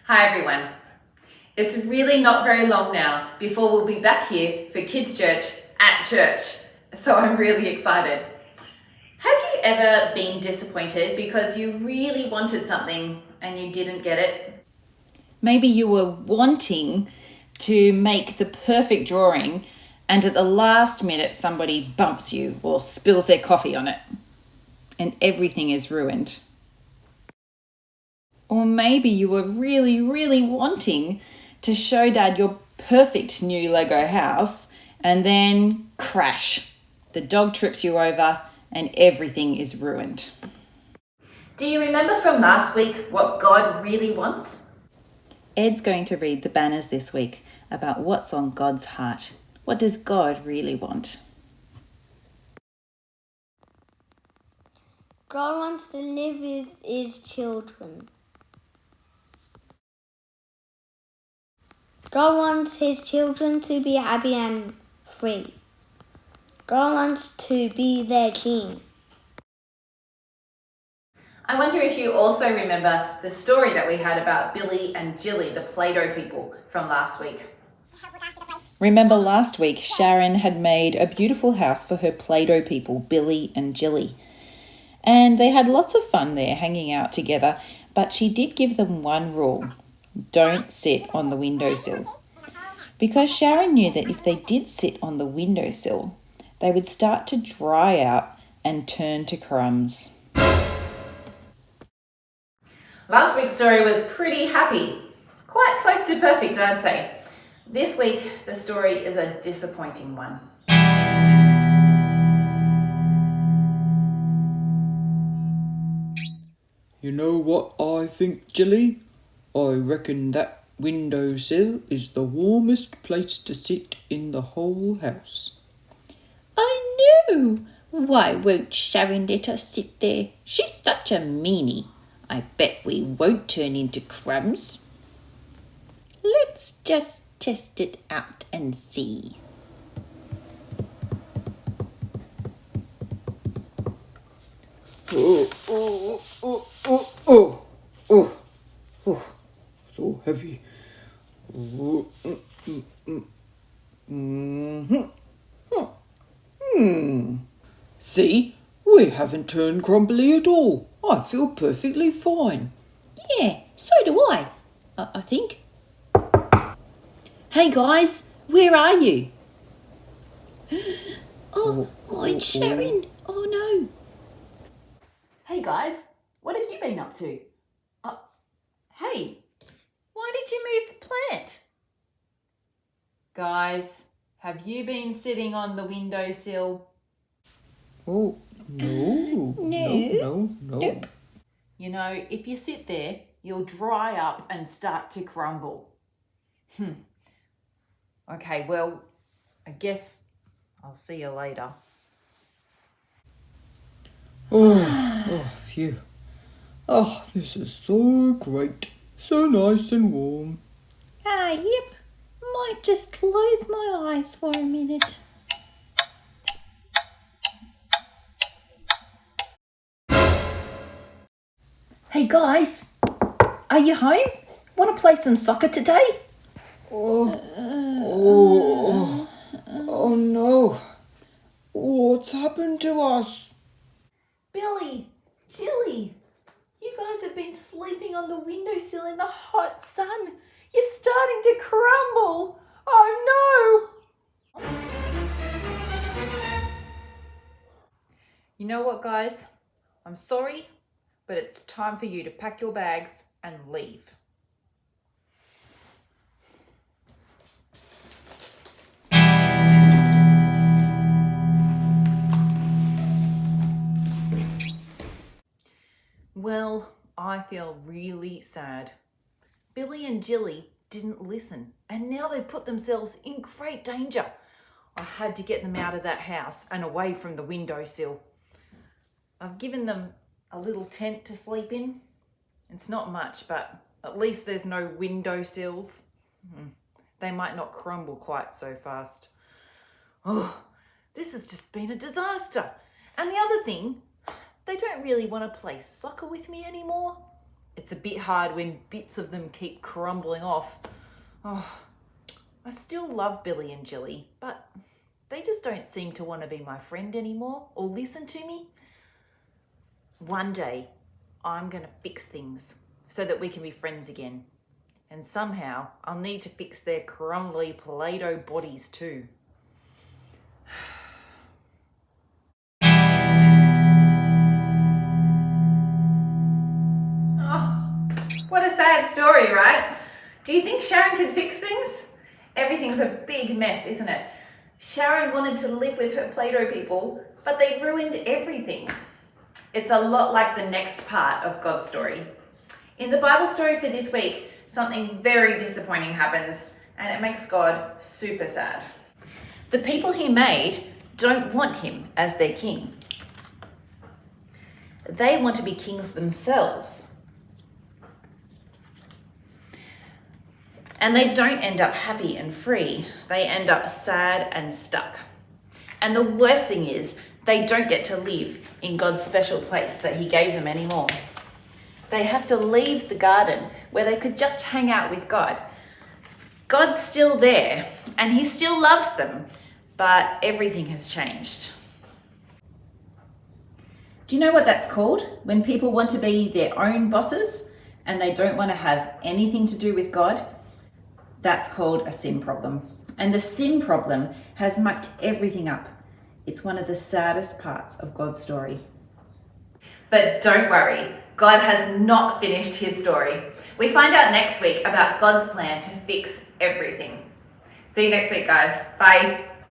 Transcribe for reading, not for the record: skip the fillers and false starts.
Hi everyone. It's really not very long now before we'll be back here for Kids Church at church, so I'm really excited. Have you ever been disappointed because you really wanted something and you didn't get it? Maybe you were wanting to make the perfect drawing and at the last minute somebody bumps you or spills their coffee on it and everything is ruined. Or maybe you were really wanting to show Dad your perfect new Lego house and then crash. The dog trips you over and everything is ruined. Do you remember from last week what God really wants? Ed's going to read the banners this week about what's on God's heart. What does God really want? God wants to live with his children. God wants his children to be happy and free. God wants to be their king. I wonder if you also remember the story that we had about Billy and Jilly, the Play-Doh people, from last week. Remember last week, Sharon had made a beautiful house for her Play-Doh people, Billy and Jilly. And they had lots of fun there hanging out together, but she did give them one rule. Don't sit on the windowsill. Because Sharon knew that if they did sit on the windowsill, they would start to dry out and turn to crumbs. Last week's story was pretty happy. Quite close to perfect, I'd say. This week, the story is a disappointing one. You know what I think, Jilly? I reckon that windowsill is the warmest place to sit in the whole house. I know! Why won't Sharon let us sit there? She's such a meanie. I bet we won't turn into crumbs. Let's just test it out and see. So heavy. See, we haven't turned crumbly at all. I feel perfectly fine. Yeah, so do I think. Hey guys, where are you? It's Sharon. Oh no. Hey guys, what have you been up to? Hey, why did you move the plant? Guys, have you been sitting on the windowsill? Oh, no. No. Nope. You know, if you sit there, you'll dry up and start to crumble. Okay, well, I guess I'll see you later. Oh, phew. Oh, this is so great. So nice and warm. Yep. Might just close my eyes for a minute. Hey guys, are you home? Want to play some soccer today? Oh no. What's happened to us? Billy, Jilly, you guys have been sleeping on the windowsill in the hot sun. You're starting to crumble. Oh no! You know what, guys? I'm sorry, but it's time for you to pack your bags and leave. Well, I feel really sad. Billy and Jilly didn't listen, and now they've put themselves in great danger. I had to get them out of that house and away from the windowsill. I've given them a little tent to sleep in. It's not much, but at least there's no windowsills. They might not crumble quite so fast. Oh, this has just been a disaster. And the other thing, they don't really want to play soccer with me anymore. It's a bit hard when bits of them keep crumbling off. Oh, I still love Billy and Jilly, but they just don't seem to want to be my friend anymore or listen to me. One day, I'm going to fix things so that we can be friends again. And somehow, I'll need to fix their crumbly Play-Doh bodies too. Oh, what a sad story, right? Do you think Sharon can fix things? Everything's a big mess, isn't it? Sharon wanted to live with her Play-Doh people, but they ruined everything. It's a lot like the next part of God's story. In the Bible story for this week, something very disappointing happens, and it makes God super sad. The people he made don't want him as their king. They want to be kings themselves. And they don't end up happy and free. They end up sad and stuck. And the worst thing is, they don't get to live in God's special place that he gave them anymore. They have to leave the garden where they could just hang out with God. God's still there and he still loves them, but everything has changed. Do you know what that's called? When people want to be their own bosses and they don't want to have anything to do with God? That's called a sin problem. And the sin problem has mucked everything up. It's one of the saddest parts of God's story. But don't worry, God has not finished his story. We find out next week about God's plan to fix everything. See you next week, guys. Bye.